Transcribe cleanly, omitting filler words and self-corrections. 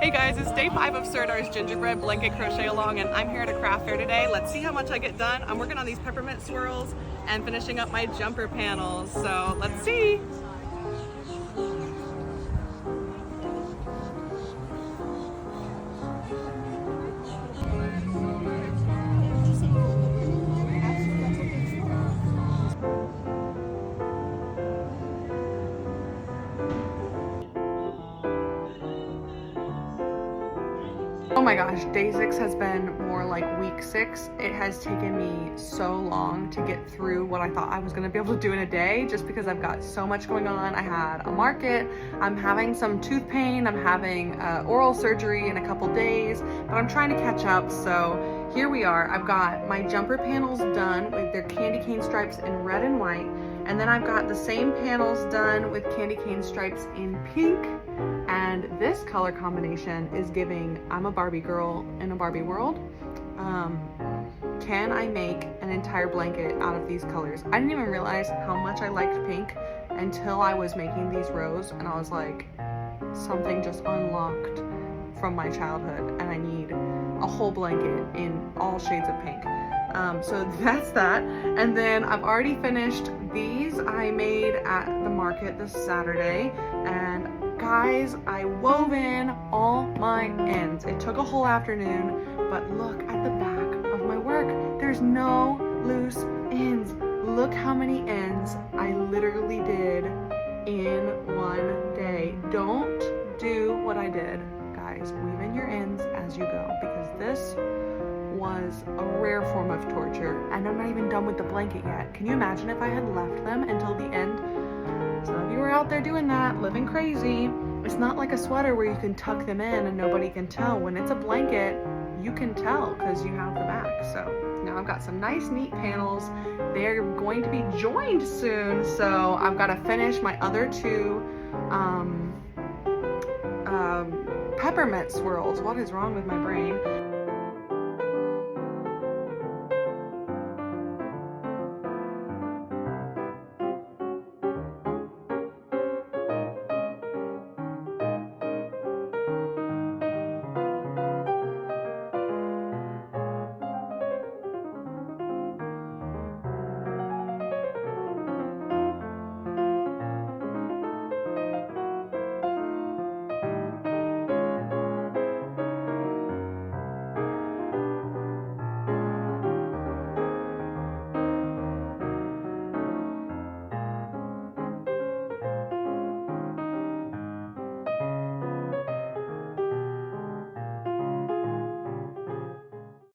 Hey guys, it's day 5 of Sirdar's gingerbread blanket crochet along, and I'm here at a craft fair today. Let's see how much I get done. I'm working on these peppermint swirls and finishing up my jumper panels, so let's see. Oh my gosh, day 6 has been more like week 6. It has taken me so long to get through what I thought I was going to be able to do in a day just because I've got so much going on. I had a market, I'm having some tooth pain, I'm having oral surgery in a couple days, but I'm trying to catch up. So here we are. I've got my jumper panels done with their candy cane stripes in red and white, and then I've got the same panels done with candy cane stripes in pink. And this color combination is giving I'm a Barbie girl in a Barbie world. Can I make an entire blanket out of these colors? I didn't even realize how much I liked pink until I was making these rows, and I was like, something just unlocked from my childhood and I need a whole blanket in all shades of pink. So that's that. And then I've already finished these. I made at the market this Saturday, and guys, I wove in all my ends. It took a whole afternoon, but look at the back of my work. There's no loose ends. Look how many ends I literally did in one day. Don't do what I did, guys. Weave in your ends as you go, because this was a rare form of torture, and I'm not even done with the blanket yet. Can you imagine if I had left them until the end? Some of you are out there doing that, living crazy. It's not like a sweater where you can tuck them in and nobody can tell. When it's a blanket, you can tell because you have the back. So now I've got some nice, neat panels. They're going to be joined soon, so I've got to finish my other two peppermint swirls. What is wrong with my brain?